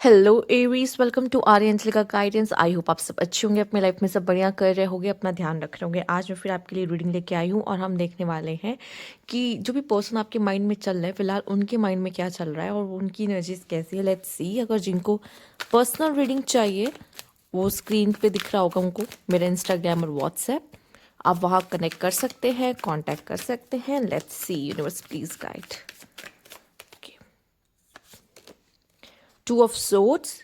Hello Aries, welcome to Aryan का guidance. I hope आप सब अच्छे होंगे, अपने लाइफ में सब बढ़िया कर रहे होंगे, अपना ध्यान रख रहे होंगे। आज मैं फिर आपके लिए रीडिंग लेके आई हूँ और हम देखने वाले हैं कि जो भी पर्सन आपके माइंड में चल रहे हैं फिलहाल उनके माइंड में क्या चल रहा है और उनकी एनर्जीज कैसी है। Let's see. अगर जिनको पर्सनल रीडिंग चाहिए वो स्क्रीन पे दिख रहा होगा उनको मेरा इंस्टाग्राम और व्हाट्सएप, आप वहाँ कनेक्ट कर सकते हैं, कॉन्टैक्ट कर सकते हैं। Let's see. Universe please guide. Two of swords,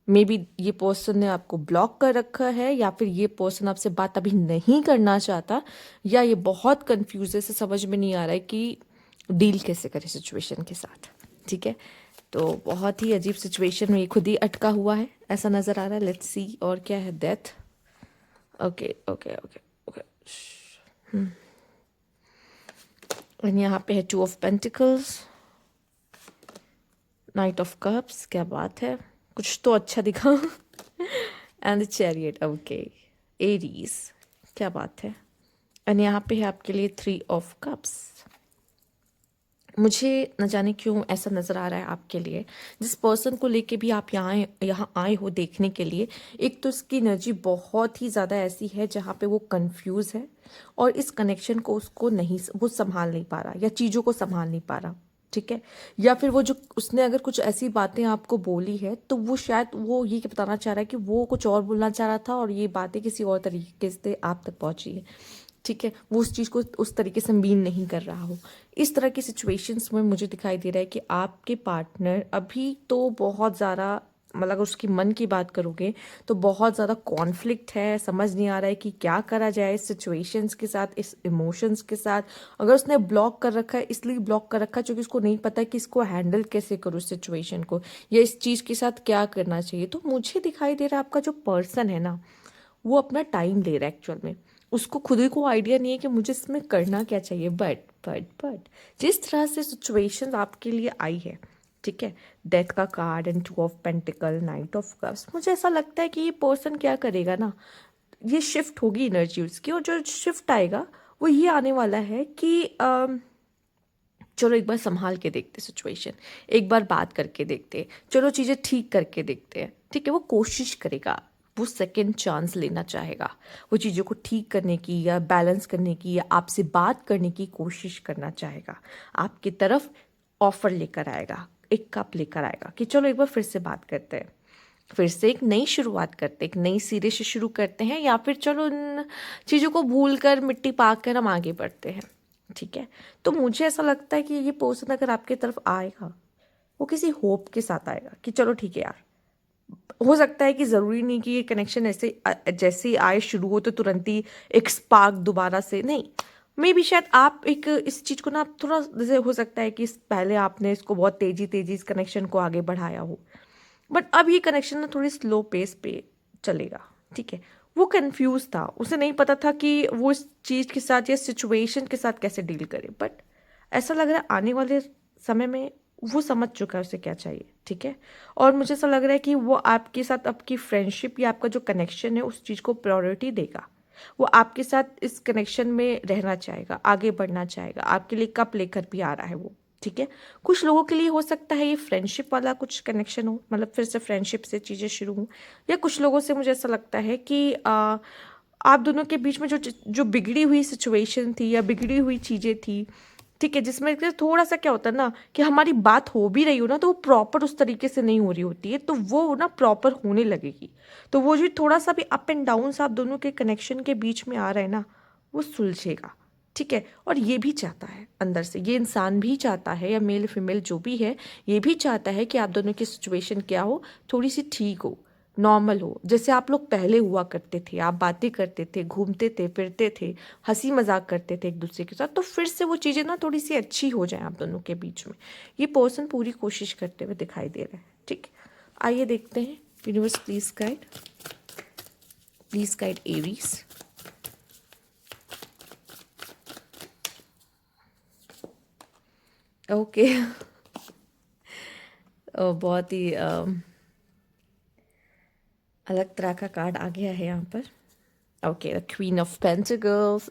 may be ये पर्सन ने आपको ब्लॉक कर रखा है या फिर ये पर्सन आपसे बात अभी नहीं करना चाहता, या ये बहुत कंफ्यूज है, इसे समझ में नहीं आ रहा है कि डील कैसे करे सिचुएशन के साथ। ठीक है, तो बहुत ही अजीब सिचुएशन में ये खुद ही अटका हुआ है ऐसा नज़र आ रहा है। Let's see. और क्या है? Death. Okay okay okay okay. और यहाँ पे है two of pentacles, night of cups. क्या बात है, कुछ तो अच्छा दिखा। And the chariot. Okay, Aries. क्या बात है। एंड यहाँ पे है आपके लिए थ्री ऑफ कप्स। मुझे न जाने क्यों ऐसा नज़र आ रहा है आपके लिए, जिस पर्सन को लेके भी आप यहाँ आए हो देखने के लिए, एक तो इसकी एनर्जी बहुत ही ज़्यादा ऐसी है जहाँ पे वो कंफ्यूज है और इस कनेक्शन को उसको नहीं, वो संभाल नहीं पा रहा या चीज़ों को संभाल नहीं पा रहा। ठीक है, या फिर वो जो उसने अगर कुछ ऐसी बातें आपको बोली है तो वो शायद वो ये बताना चाह रहा है कि वो कुछ और बोलना चाह रहा था और ये बातें किसी और तरीके से आप तक पहुंची है। ठीक है, वो उस चीज़ को उस तरीके से मीन नहीं कर रहा हो। इस तरह की सिचुएशंस में मुझे दिखाई दे रहा है कि आपके पार्टनर अभी तो बहुत ज़्यादा, मतलब अगर उसकी मन की बात करोगे तो बहुत ज़्यादा कॉन्फ्लिक्ट है। समझ नहीं आ रहा है कि क्या करा जाए इस सिचुएशंस के साथ, इस इमोशंस के साथ। अगर उसने ब्लॉक कर रखा है, इसलिए ब्लॉक कर रखा है क्योंकि उसको नहीं पता कि इसको हैंडल कैसे करूँ इस सिचुएशन को, या इस चीज़ के साथ क्या करना चाहिए। तो मुझे दिखाई दे रहा है आपका जो पर्सन है ना, वो अपना टाइम ले रहा है एक्चुअल में। उसको खुद ही को आइडिया नहीं है कि मुझे इसमें करना क्या चाहिए। बट जिस तरह से सिचुएशन आपके लिए आई है, ठीक है, डेथ का card and two of pentacle, night of cups, मुझे ऐसा लगता है कि ये पर्सन क्या करेगा ना, ये शिफ्ट होगी एनर्जी उसकी, और जो शिफ्ट आएगा वो ये आने वाला है कि चलो एक बार संभाल के देखते सिचुएशन, एक बार बात करके देखते, चलो चीज़ें ठीक करके देखते हैं। ठीक है, वो कोशिश करेगा, वो सेकंड चांस लेना चाहेगा, वो चीज़ों को ठीक करने की या बैलेंस करने की या आपसे बात करने की कोशिश करना चाहेगा। आपकी तरफ ऑफर लेकर आएगा, एक कप लेकर आएगा कि चलो एक बार फिर से बात करते हैं, फिर से एक नई शुरुआत करते हैं, एक नई सिरे से शुरू करते हैं, या फिर चलो इन चीज़ों को भूल कर मिट्टी पाक कर हम आगे बढ़ते हैं। ठीक है, तो मुझे ऐसा लगता है कि ये पर्सन अगर आपकी तरफ आएगा वो किसी होप के साथ आएगा कि चलो ठीक है यार, हो सकता है कि ज़रूरी नहीं कि ये कनेक्शन ऐसे जैसे ही आए शुरू हो तो तुरंत ही एक स्पार्क दोबारा से नहीं। मे बी शायद आप एक इस चीज़ को ना, आप थोड़ा, जैसे हो सकता है कि पहले आपने इसको बहुत तेजी तेजी इस कनेक्शन को आगे बढ़ाया हो, बट अब ये कनेक्शन ना थोड़ी स्लो पेस पे चलेगा। ठीक है, वो कंफ्यूज था, उसे नहीं पता था कि वो इस चीज़ के साथ या सिचुएशन के साथ कैसे डील करे, बट ऐसा लग रहा है आने वाले समय में वो समझ चुका है उसे क्या चाहिए। ठीक है, और मुझे ऐसा लग रहा है कि वो आपके साथ आपकी फ्रेंडशिप या आपका जो कनेक्शन है उस चीज़ को प्रायोरिटी देगा। वो आपके साथ इस कनेक्शन में रहना चाहेगा, आगे बढ़ना चाहेगा, आपके लिए कप लेकर भी आ रहा है वो। ठीक है, कुछ लोगों के लिए हो सकता है ये फ्रेंडशिप वाला कुछ कनेक्शन हो, मतलब फिर से फ्रेंडशिप से चीज़ें शुरू हों, या कुछ लोगों से मुझे ऐसा लगता है कि आप दोनों के बीच में जो जो बिगड़ी हुई सिचुएशन थी या बिगड़ी हुई चीज़ें थी, ठीक है, जिसमें कि थोड़ा सा क्या होता है ना कि हमारी बात हो भी रही हो ना तो वो प्रॉपर उस तरीके से नहीं हो रही होती है, तो वो ना प्रॉपर होने लगेगी। तो वो जो थोड़ा सा भी अप एंड डाउन आप दोनों के कनेक्शन के बीच में आ रहा है ना, वो सुलझेगा। ठीक है, और ये भी चाहता है अंदर से, ये इंसान भी चाहता है, या मेल फीमेल जो भी है, ये भी चाहता है कि आप दोनों की सिचुएशन क्या हो, थोड़ी सी ठीक हो, नॉर्मल हो, जैसे आप लोग पहले हुआ करते थे, आप बातें करते थे, घूमते थे, फिरते थे, हंसी मजाक करते थे एक दूसरे के साथ, तो फिर से वो चीज़ें ना थोड़ी सी अच्छी हो जाएं आप दोनों के बीच में। ये पर्सन पूरी कोशिश करते हुए दिखाई दे रहा है। ठीक, आइए देखते हैं। Universe please guide Aries. Okay. बहुत ही अलग तरह का कार्ड आ गया है यहाँ पर। Okay, the queen of pentacles.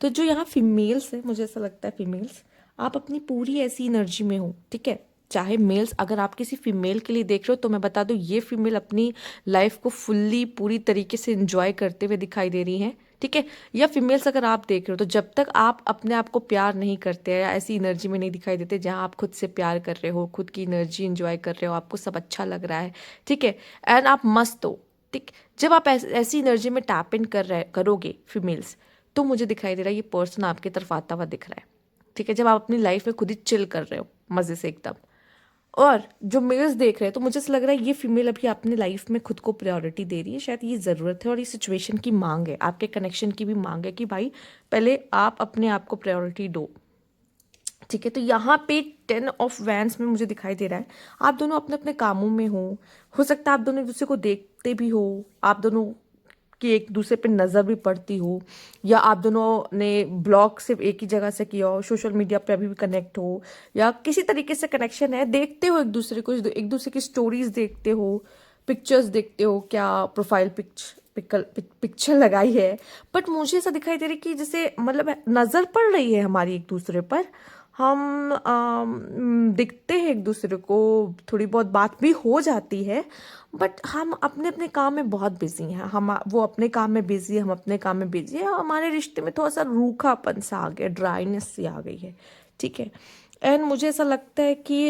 तो जो यहाँ फीमेल्स है, मुझे ऐसा लगता है फीमेल्स आप अपनी पूरी ऐसी एनर्जी में हो। ठीक है, चाहे मेल्स, अगर आप किसी फीमेल के लिए देख रहे हो तो मैं बता दूं ये फीमेल अपनी लाइफ को फुल्ली पूरी तरीके से एंजॉय करते हुए दिखाई दे रही हैं, ठीक है। या फीमेल्स अगर आप देख रहे हो तो जब तक आप अपने आप को प्यार नहीं करते या ऐसी एनर्जी में नहीं दिखाई देते जहां आप खुद से प्यार कर रहे हो, खुद की एनर्जी एंजॉय कर रहे हो, आपको सब अच्छा लग रहा है, ठीक है, एंड आप मस्त हो, ठीक। जब आप ऐसी एनर्जी में टैप इन करोगे फीमेल्स, तो मुझे दिखाई दे रहा है ये पर्सन आपकी तरफ आता हुआ दिख रहा है, ठीक है। जब आप अपनी लाइफ में खुद ही चिल कर रहे हो मजे से एकदम। और जो मेल्स देख रहे हैं तो मुझे ऐसा लग रहा है ये फीमेल अभी अपनी लाइफ में खुद को प्रायोरिटी दे रही है, शायद ये ज़रूरत है और ये सिचुएशन की मांग है, आपके कनेक्शन की भी मांग है कि भाई पहले आप अपने आप को प्रायोरिटी दो, ठीक है। तो यहाँ पे 10 ऑफ वैंड्स में मुझे दिखाई दे रहा है आप दोनों अपने अपने कामों में हो सकता है आप दोनों एक दूसरे को देखते भी हो, आप दोनों कि एक दूसरे पे नज़र भी पड़ती हो, या आप दोनों ने ब्लॉग सिर्फ एक ही जगह से किया हो, सोशल मीडिया पे अभी भी कनेक्ट हो, या किसी तरीके से कनेक्शन है, देखते हो एक दूसरे को, एक दूसरे की स्टोरीज देखते हो, पिक्चर्स देखते हो, क्या प्रोफाइल पिक्चर लगाई है। बट मुझे ऐसा दिखाई दे रहा है कि जैसे मतलब नज़र पड़ रही है हमारी एक दूसरे पर, हम दिखते हैं एक दूसरे को, थोड़ी बहुत बात भी हो जाती है, बट हम अपने अपने काम में बहुत बिजी हैं, हम वो अपने काम में बिजी है, हम अपने काम में बिजी है, हमारे रिश्ते में थोड़ा सा रूखापन सा आ गया, ड्राइनेस सी आ गई है, ठीक है। एंड मुझे ऐसा लगता है कि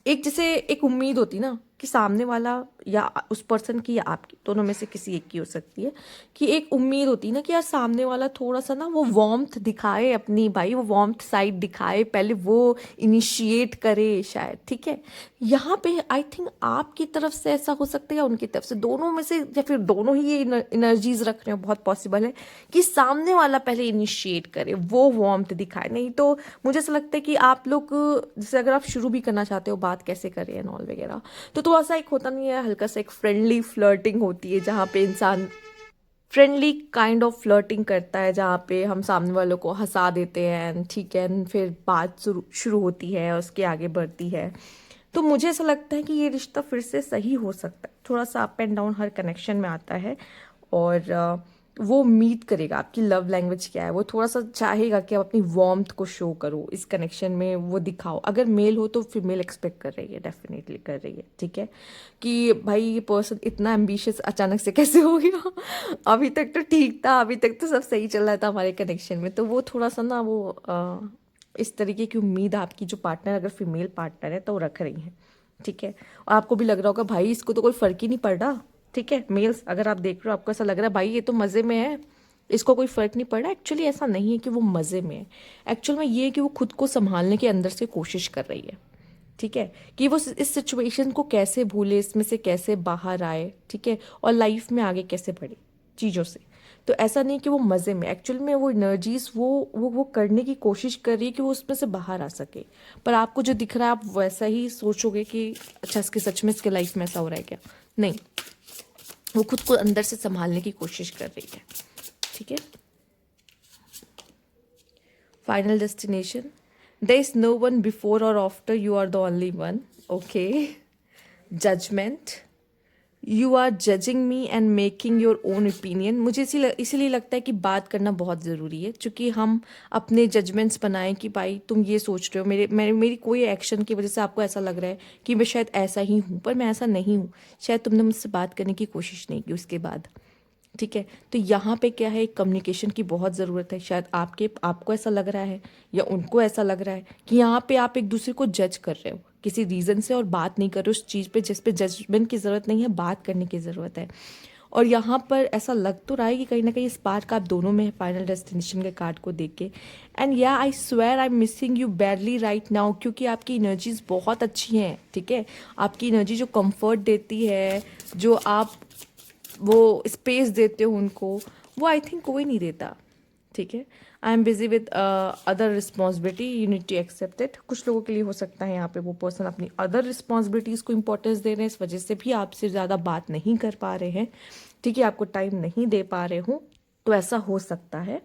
एक जैसे एक उम्मीद होती ना कि सामने वाला या उस पर्सन की या आपकी, दोनों में से किसी एक की हो सकती है, कि एक उम्मीद होती है ना कि यार सामने वाला थोड़ा सा ना वो वार्मथ दिखाए अपनी, भाई वो वार्मथ साइड दिखाए, पहले वो इनिशिएट करे शायद, ठीक है। यहाँ पे आई थिंक आपकी तरफ से ऐसा हो सकता है या उनकी तरफ से, दोनों में से, या फिर दोनों ही ये एनर्जीज रख रहे हो, बहुत पॉसिबल है कि सामने वाला पहले इनिशिएट करे, वो वार्मथ दिखाए। नहीं तो मुझे ऐसा लगता है कि आप लोग जैसे अगर आप शुरू भी करना चाहते हो बात कैसे करें एंड ऑल वगैरह, तो थोड़ा सा एक होता नहीं है, हल्का सा एक फ्रेंडली फ्लर्टिंग होती है जहाँ पे इंसान फ्रेंडली काइंड ऑफ फ्लर्टिंग करता है, जहाँ पे हम सामने वालों को हंसा देते हैं, ठीक है, and फिर बात शुरू होती है और उसके आगे बढ़ती है। तो मुझे ऐसा लगता है कि ये रिश्ता फिर से सही हो सकता है, थोड़ा सा up and down her connection में आता है। और वो उम्मीद करेगा, आपकी लव लैंग्वेज क्या है, वो थोड़ा सा चाहेगा कि आप अपनी वार्मथ को शो करो इस कनेक्शन में, वो दिखाओ। अगर मेल हो तो फीमेल एक्सपेक्ट कर रही है, डेफिनेटली कर रही है, ठीक है, कि भाई ये पर्सन इतना एम्बिशियस अचानक से कैसे हो गया अभी तक तो ठीक था, अभी तक तो सब सही चल रहा था हमारे कनेक्शन में। तो वो थोड़ा सा ना वो इस तरीके की उम्मीद आपकी जो पार्टनर, अगर फीमेल पार्टनर है तो वो रख रही है, ठीक है। और आपको भी लग रहा होगा भाई इसको तो कोई फर्क ही नहीं पड़ रहा, ठीक है। मेल्स अगर आप देख रहे हो, आपको ऐसा लग रहा है भाई ये तो मज़े में है, इसको कोई फर्क नहीं पड़ रहा, एक्चुअली ऐसा नहीं है कि वो मज़े में है। एक्चुअल में ये है कि वो खुद को संभालने के अंदर से कोशिश कर रही है, ठीक है, कि वो इस सिचुएशन को कैसे भूले, इसमें से कैसे बाहर आए, ठीक है, और लाइफ में आगे कैसे बढ़े चीज़ों से। तो ऐसा नहीं कि वो मज़े में, एक्चुअल में वो एनर्जीज वो करने की कोशिश कर रही है कि वो उसमें से बाहर आ सके। पर आपको जो दिख रहा है आप वैसा ही सोचोगे कि अच्छा इसके सच में इसके लाइफ में ऐसा हो रहा है क्या, नहीं, वो खुद को अंदर से संभालने की कोशिश कर रही है, ठीक है। Final destination, there is no one before और after, you are the only one, okay. Judgement, you are judging me and making your own opinion. मुझे इसीलिए लगता है कि बात करना बहुत ज़रूरी है, क्योंकि हम अपने जजमेंट्स बनाएं कि भाई तुम ये सोच रहे हो, मेरी कोई एक्शन की वजह से आपको ऐसा लग रहा है कि मैं शायद ऐसा ही हूँ, पर मैं ऐसा नहीं हूँ, शायद तुमने मुझसे बात करने की कोशिश नहीं की उसके बाद, ठीक है। तो यहाँ पे क्या है, कम्युनिकेशन की बहुत ज़रूरत है। शायद आपको ऐसा लग रहा है या उनको ऐसा लग रहा है कि यहाँ पे आप एक दूसरे को जज कर रहे हो किसी रीज़न से और बात नहीं कर रहे हो उस चीज़ पे जिस पे जजमेंट की ज़रूरत नहीं है, बात करने की ज़रूरत है। और यहाँ पर ऐसा लग तो रहा है कि कहीं ना कहीं स्पार्क आप दोनों में है फाइनल डेस्टिनेशन के कार्ड को देख के। एंड या I swear I am missing you badly right now, क्योंकि आपकी एनर्जीज बहुत अच्छी हैं, ठीक है। आपकी एनर्जी जो कंफर्ट देती है, जो आप वो स्पेस देते हो उनको, वो आई थिंक कोई नहीं देता, ठीक है। I am busy with other responsibility, you need to accept it. कुछ लोगों के लिए हो सकता है यहाँ पे वो पर्सन अपनी अदर रिस्पॉन्सिबिलिटीज़ को इंपॉर्टेंस दे रहे हैं, इस वजह से भी आपसे ज़्यादा बात नहीं कर पा रहे हैं, ठीक है, आपको टाइम नहीं दे पा रहे हो, तो ऐसा हो सकता है।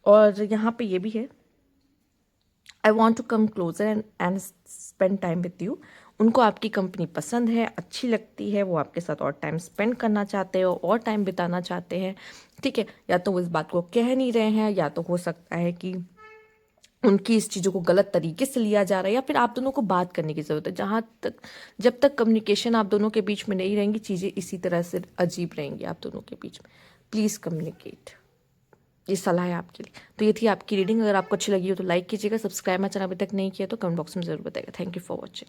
और यहाँ पे ये भी है, I want to come closer and spend time with you. उनको आपकी कंपनी पसंद है, अच्छी लगती है, वो आपके साथ और टाइम स्पेंड करना चाहते हो और टाइम बिताना चाहते हैं, ठीक है। या तो वो इस बात को कह नहीं रहे हैं, या तो हो सकता है कि उनकी इस चीज़ों को गलत तरीके से लिया जा रहा है, या फिर आप दोनों को बात करने की ज़रूरत है। जहाँ तक जब तक कम्युनिकेशन आप दोनों के बीच में नहीं रहेंगी, चीज़ें इसी तरह से अजीब रहेंगी आप दोनों के बीच में। प्लीज़ कम्युनिकेट, ये सलाह है आपके लिए। तो ये थी आपकी रीडिंग। अगर आपको अच्छी लगी हो तो लाइक कीजिएगा, सब्सक्राइब मेरा चैनल अभी तक नहीं किया तो कमेंट बॉक्स में ज़रूर बताइएगा। Thank you for watching.